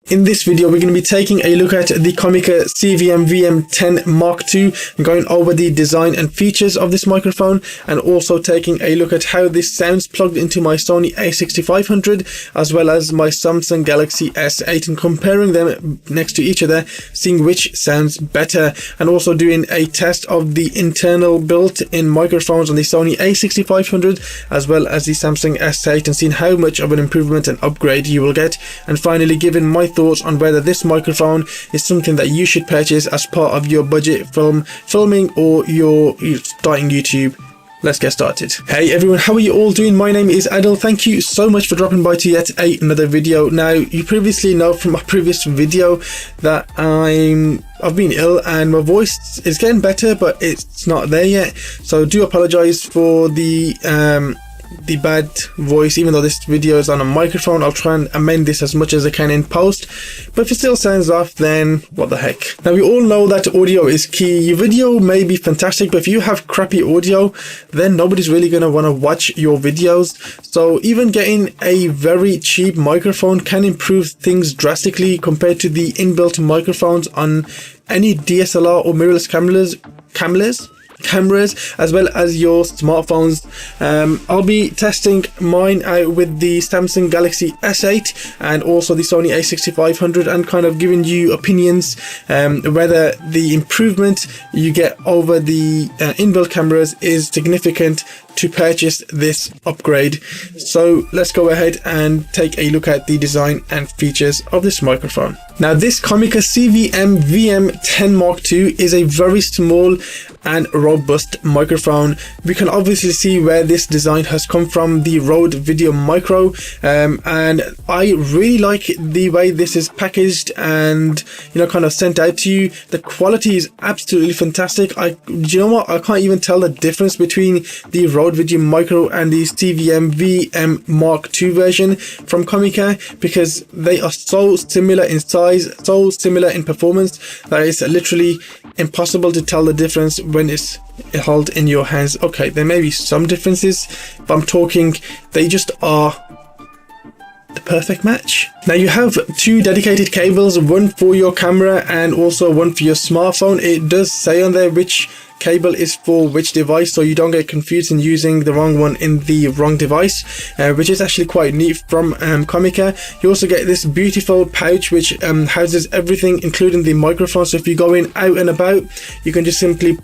In this video, we're going to be taking a look at the Comica CVM VM10 Mark II and going over the design and features of this microphone, and also taking a look at how this sounds plugged into my Sony a6500 as well as my Samsung Galaxy S8, and comparing them next to each other, seeing which sounds better, and also doing a test of the internal built-in microphones on the Sony a6500 as well as the Samsung S8 and seeing how much of an improvement and upgrade you will get, and finally giving my thoughts on whether this microphone is something that you should purchase as part of your budget filming or you're starting YouTube. Let's get started. Hey everyone, how are you all doing? My name is Adil. Thank you so much for dropping by to yet another video. Now, you previously know from my previous video that I've been ill and my voice is getting better, but it's not there yet. So do apologize for the bad voice. Even though this video is on a microphone, I'll try and amend this as much as I can in post, but if it still sounds off, then what the heck. Now, we all know that audio is key. Your video may be fantastic, but if you have crappy audio, then nobody's really going to want to watch your videos. So even getting a very cheap microphone can improve things drastically compared to the inbuilt microphones on any DSLR or mirrorless cameras as well as your smartphones. I'll be testing mine out with the Samsung Galaxy S8 and also the Sony a6500, and kind of giving you opinions whether the improvement you get over the inbuilt cameras is significant to purchase this upgrade. So let's go ahead and take a look at the design and features of this microphone. Now, this Comica CVM VM10 Mark II is a very small and robust microphone. We can obviously see where this design has come from, the Rode Video Micro, and I really like the way this is packaged and kind of sent out to you. The quality is absolutely fantastic. You know what, I can't even tell the difference between the Rode Video Micro and the CVM VM Mark II version from Comica, because they are so similar in size, so similar in performance, that it's literally impossible to tell the difference when it's held in your hands. Okay, there may be some differences, but I'm talking they just are the perfect match. Now, you have two dedicated cables, one for your camera and also one for your smartphone. It does say on there which cable is for which device, so you don't get confused in using the wrong one in the wrong device, which is actually quite neat from Comica. You also get this beautiful pouch which houses everything, including the microphone, so if you're going out and about, you can just simply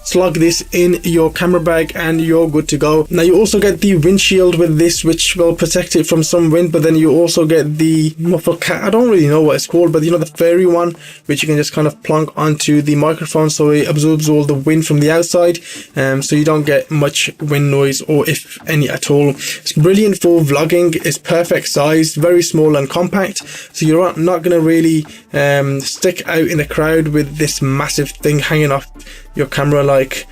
slug this in your camera bag and you're good to go. Now, you also get the windshield with this, which will protect it from some wind, but then you also get the muffle cap. I don't really know what it's called, but the fairy one, which you can just kind of plonk onto the microphone so it absorbs all the wind from the outside, so you don't get much wind noise, or if any at all. It's brilliant for vlogging. It's perfect size, very small and compact, so you're not going to really stick out in the crowd with this massive thing hanging off your camera like.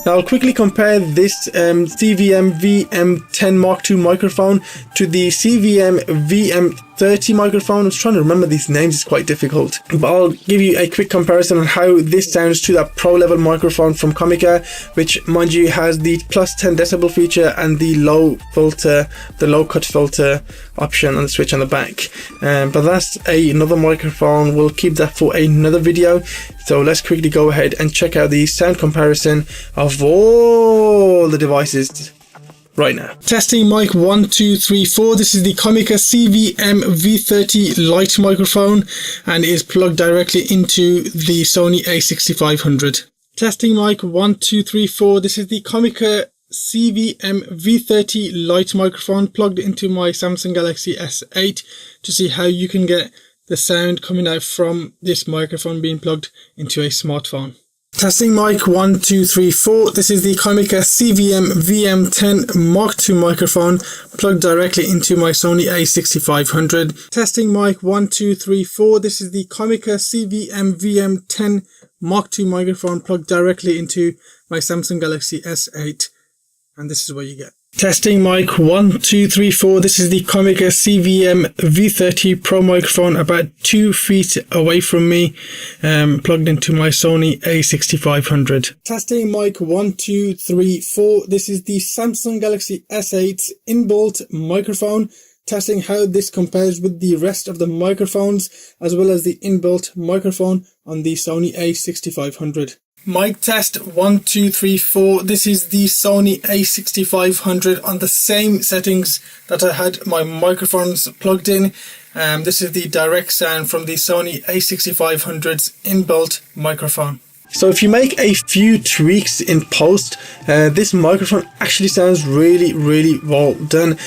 Now, I'll quickly compare this CVM VM10 Mark II microphone to the CVM VM30 microphone. I was trying to remember these names, it's quite difficult, but I'll give you a quick comparison on how this sounds to that pro level microphone from Comica, which, mind you, has the plus 10 decibel feature and the low cut filter option on the switch on the back. But that's another microphone. We'll keep that for another video. So let's quickly go ahead and check out the sound comparison of all the devices right now. Testing mic 1, 2, 3, 4. This is the Comica CVM V30 Lite microphone and is plugged directly into the Sony a6500. Testing mic 1, 2, 3, 4. This is the Comica CVM V30 Lite microphone plugged into my Samsung Galaxy S8 to see how you can get the sound coming out from this microphone being plugged into a smartphone. Testing mic 1, 2, 3, 4. This is the Comica CVM VM10 Mark II microphone plugged directly into my Sony a6500. Testing mic 1, 2, 3, 4. This is the Comica CVM VM10 Mark II microphone plugged directly into my Samsung Galaxy S8. And this is what you get. Testing mic 1, 2, 3, 4. This is the Comica CVM V30 Pro microphone about 2 feet away from me, plugged into my Sony a6500. Testing mic 1, 2, 3, 4. This is the Samsung Galaxy S8 inbuilt microphone testing how this compares with the rest of the microphones, as well as the inbuilt microphone on the Sony a6500. Mic test 1, 2, 3, 4. This is the Sony a6500 on the same settings that I had my microphones plugged in. This is the direct sound from the Sony a6500's inbuilt microphone. So if you make a few tweaks in post, this microphone actually sounds really well done.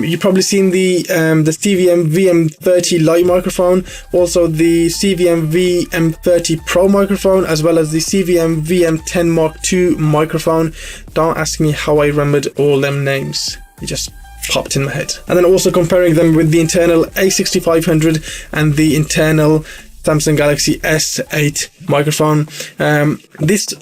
You've probably seen the CVM VM30 Lite microphone, also the CVM VM30 Pro microphone, as well as the CVM VM10 Mark II microphone. Don't ask me how I remembered all them names. It just popped in my head. And then also comparing them with the internal a6500 and the internal Samsung Galaxy S8 microphone. This,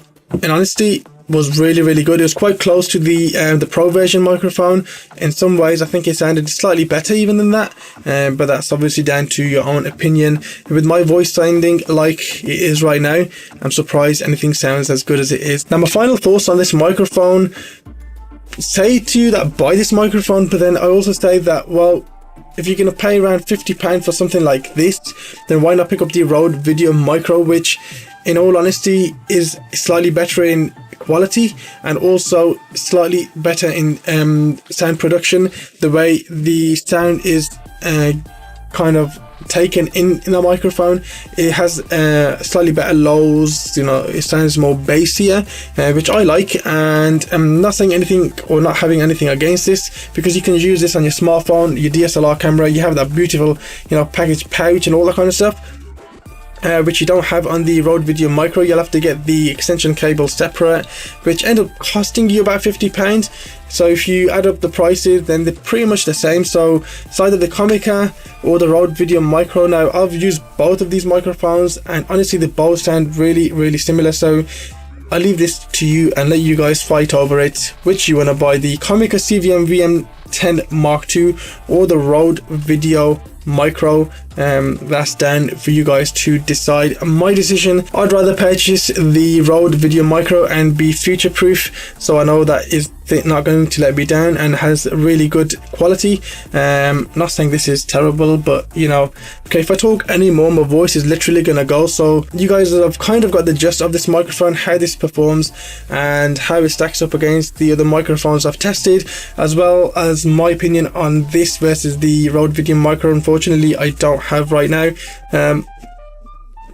in honesty, was really good. It was quite close to the Pro version microphone. In some ways, I think it sounded slightly better even than that, but that's obviously down to your own opinion. With my voice sounding like it is right now, I'm surprised anything sounds as good as it is. Now, my final thoughts on this microphone say to you that buy this microphone, but then I also say that, well, if you're going to pay around £50 for something like this, then why not pick up the Rode Video Micro, which in all honesty is slightly better in quality and also slightly better in sound production. The way the sound is kind of taken in the microphone, it has slightly better lows, you know, it sounds more bassier, which I like. And I'm not saying anything or not having anything against this, because you can use this on your smartphone, your DSLR camera. You have that beautiful, you know, package pouch and all that kind of stuff, which you don't have on the Rode Video Micro. You'll have to get the extension cable separate, which end up costing you about £50. So if you add up the prices, then they're pretty much the same. So it's either the Comica or the Rode Video Micro. Now, I've used both of these microphones, and honestly, they both sound really similar. So I'll leave this to you and let you guys fight over it, which you want to buy, the Comica CVM VM10 Mark II or the Rode Video Micro. That's down for you guys to decide. My decision, I'd rather purchase the Rode Video Micro and be future proof, so I know that is not going to let me down and has really good quality. Not saying this is terrible, but you know, okay, if I talk any more, my voice is literally gonna go. So you guys have kind of got the gist of this microphone, how this performs and how it stacks up against the other microphones I've tested, as well as my opinion on this versus the Rode Video Micro. Unfortunately, I don't have right now.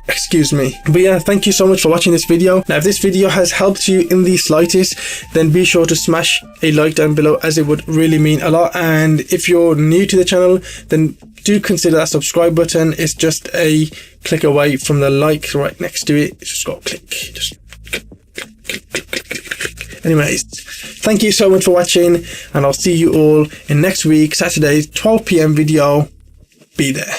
Excuse me. But yeah, thank you so much for watching this video. Now, if this video has helped you in the slightest, then be sure to smash a like down below, as it would really mean a lot. And if you're new to the channel, then do consider that subscribe button. It's just a click away from the like right next to it. Just go click. Just click. Anyways, thank you so much for watching, and I'll see you all in next week, Saturday's 12 PM video. Be there.